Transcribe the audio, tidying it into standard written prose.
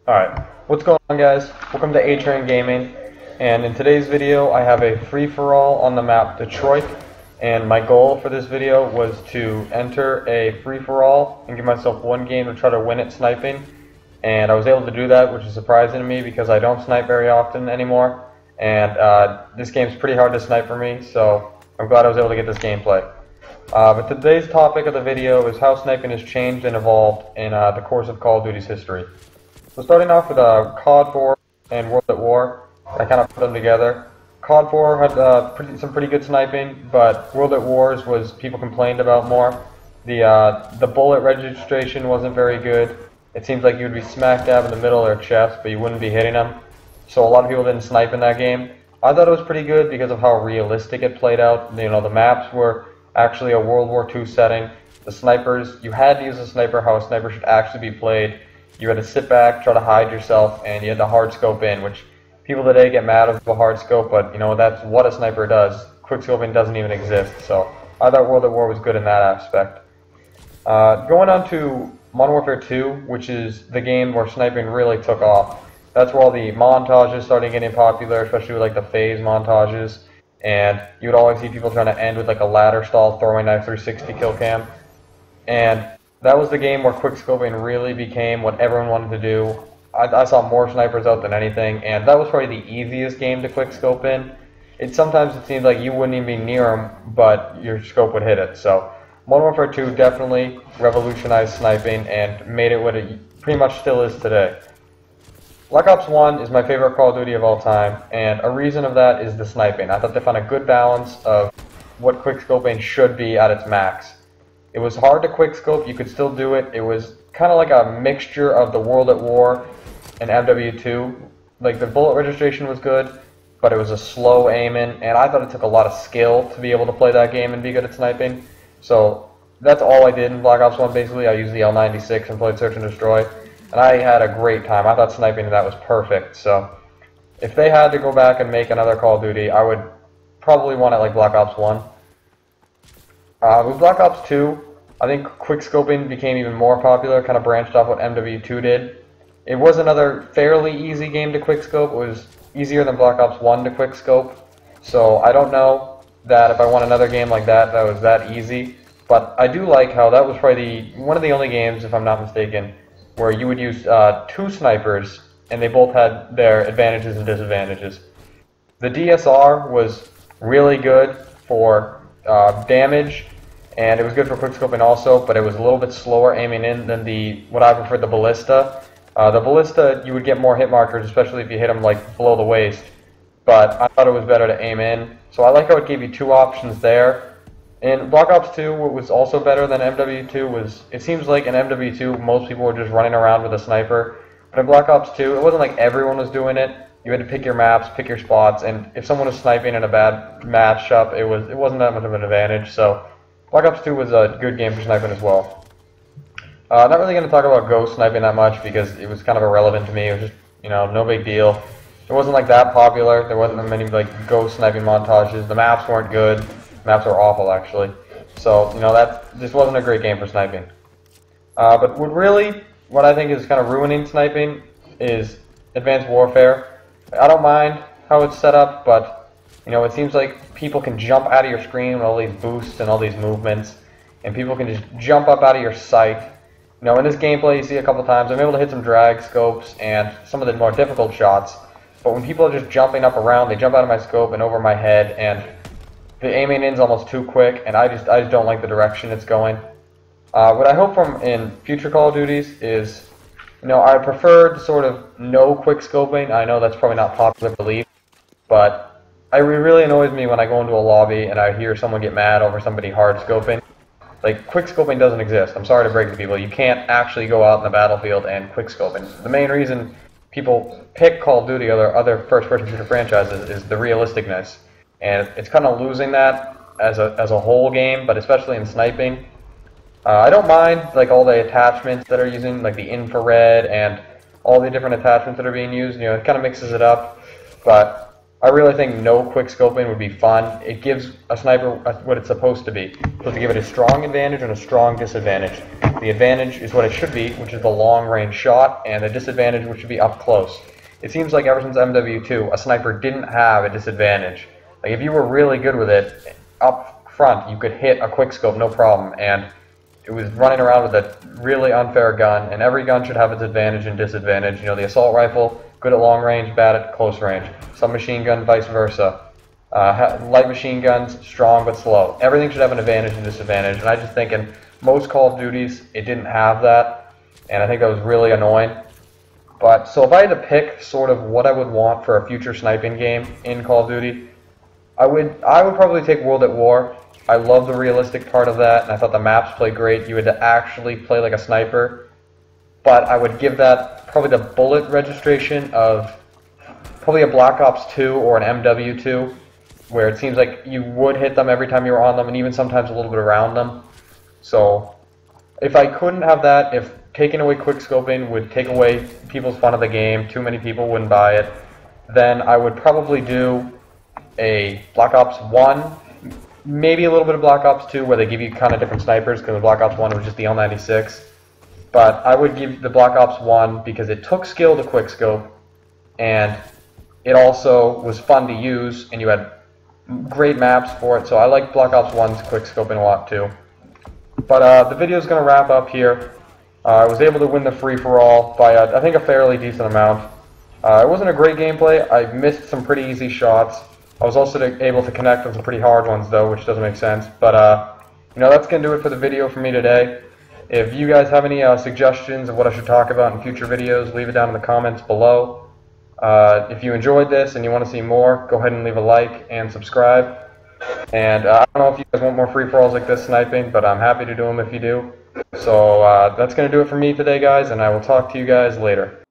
Alright, what's going on, guys? Welcome to A-Train Gaming, and in today's video I have a free-for-all on the map Detroit, and my goal for this video was to enter a free-for-all and give myself one game to try to win it sniping, and I was able to do that, which is surprising to me because I don't snipe very often anymore, and this game's pretty hard to snipe for me, so I'm glad I was able to get this gameplay. But today's topic of the video is how sniping has changed and evolved in the course of Call of Duty's history. So starting off with COD 4 and World at War, I kind of put them together. COD 4 had some pretty good sniping, but World at Wars was people complained about more. The bullet registration wasn't very good. It seems like you would be smack dab in the middle of their chest, but you wouldn't be hitting them. So a lot of people didn't snipe in that game. I thought it was pretty good because of how realistic it played out. You know, the maps were actually a World War II setting. The snipers, you had to use a sniper how a sniper should actually be played. You had to sit back, try to hide yourself, and you had to hard scope in, which people today get mad at the hard scope, but you know, that's what a sniper does. Quick scoping doesn't even exist, so I thought World at War was good in that aspect. Going on to Modern Warfare 2, which is the game where sniping really took off. That's where all the montages started getting popular, especially with like the phase montages, and you would always see people trying to end with like a ladder stall throwing knife 360 kill cam, and that was the game where quickscoping really became what everyone wanted to do. I saw more snipers out than anything, and that was probably the easiest game to quickscope in. Sometimes it seemed like you wouldn't even be near them, but your scope would hit it. So Modern Warfare 2 definitely revolutionized sniping and made it what it pretty much still is today. Black Ops 1 is my favorite Call of Duty of all time, and a reason of that is the sniping. I thought they found a good balance of what quickscoping should be at its max. It was hard to quickscope, you could still do it. It was kind of like a mixture of the World at War and MW2. Like, the bullet registration was good, but it was a slow aiming, and I thought it took a lot of skill to be able to play that game and be good at sniping. So that's all I did in Black Ops 1 basically. I used the L96 and played Search and Destroy, and I had a great time. I thought sniping in that was perfect. So if they had to go back and make another Call of Duty, I would probably want it like Black Ops 1. With Black Ops 2, I think quickscoping became even more popular, kind of branched off what MW2 did. It was another fairly easy game to quickscope. It was easier than Black Ops 1 to quickscope, so I don't know that if I want another game like that was that easy, but I do like how that was probably one of the only games, if I'm not mistaken, where you would use two snipers, and they both had their advantages and disadvantages. The DSR was really good for damage, and it was good for quickscoping also, but it was a little bit slower aiming in than what I preferred, the Ballista. The Ballista, you would get more hit markers, especially if you hit them like below the waist, but I thought it was better to aim in. So I like how it gave you two options there. In Black Ops 2, what was also better than MW2 was, it seems like in MW2 most people were just running around with a sniper, but in Black Ops 2 it wasn't like everyone was doing it. You had to pick your maps, pick your spots, and if someone was sniping in a bad matchup, it wasn't that much of an advantage. So Black Ops 2 was a good game for sniping as well. Not really going to talk about ghost sniping that much because it was kind of irrelevant to me. It was just, you know, no big deal. It wasn't like that popular. There wasn't many like ghost sniping montages. The maps weren't good. The maps were awful actually. So, you know, that just wasn't a great game for sniping. But what I think is kind of ruining sniping is Advanced Warfare. I don't mind how it's set up, but you know, it seems like people can jump out of your screen with all these boosts and all these movements, and people can just jump up out of your sight. You know, in this gameplay you see a couple times, I'm able to hit some drag scopes and some of the more difficult shots, but when people are just jumping up around, they jump out of my scope and over my head, and the aiming in's almost too quick, and I just don't like the direction it's going. What I hope from in future Call of Duties is, you know, I prefer sort of no quick scoping. I know that's probably not popular belief, but it really annoys me when I go into a lobby and I hear someone get mad over somebody hard scoping. Like, quick scoping doesn't exist. I'm sorry to break it to people. You can't actually go out in the battlefield and quick scoping. The main reason people pick Call of Duty or other first-person shooter franchises is the realisticness, and it's kind of losing that as a whole game, but especially in sniping. I don't mind like all the attachments that are using, like the infrared and all the different attachments that are being used. You know, it kind of mixes it up, but I really think no quick scoping would be fun. It gives a sniper what it's supposed to be. It's supposed to give it a strong advantage and a strong disadvantage. The advantage is what it should be, which is the long range shot, and the disadvantage, which should be up close. It seems like ever since MW2, a sniper didn't have a disadvantage. Like if you were really good with it, up front you could hit a quick scope no problem, and it was running around with a really unfair gun, and every gun should have its advantage and disadvantage. You know, the assault rifle, good at long range, bad at close range. Submachine gun, vice versa. Light machine guns, strong but slow. Everything should have an advantage and disadvantage, and I just think in most Call of Duties, it didn't have that, and I think that was really annoying. But, so if I had to pick sort of what I would want for a future sniping game in Call of Duty, I would probably take World at War. I love the realistic part of that, and I thought the maps played great. You had to actually play like a sniper, but I would give that probably the bullet registration of probably a Black Ops 2 or an MW2, where it seems like you would hit them every time you were on them, and even sometimes a little bit around them. So if I couldn't have that, if taking away quickscoping would take away people's fun of the game, too many people wouldn't buy it, then I would probably do a Black Ops 1, maybe a little bit of Black Ops 2 where they give you kind of different snipers, because in Black Ops 1 it was just the L96. But I would give the Black Ops 1 because it took skill to quickscope, and it also was fun to use, and you had great maps for it, so I like Black Ops 1's quickscoping a lot too. But the video is going to wrap up here. I was able to win the free-for-all by, I think, a fairly decent amount. It wasn't a great gameplay. I missed some pretty easy shots. I was also able to connect on some pretty hard ones, though, which doesn't make sense. But, you know, that's going to do it for the video for me today. If you guys have any suggestions of what I should talk about in future videos, leave it down in the comments below. If you enjoyed this and you want to see more, go ahead and leave a like and subscribe. And I don't know if you guys want more free-for-alls like this sniping, but I'm happy to do them if you do. So that's going to do it for me today, guys, and I will talk to you guys later.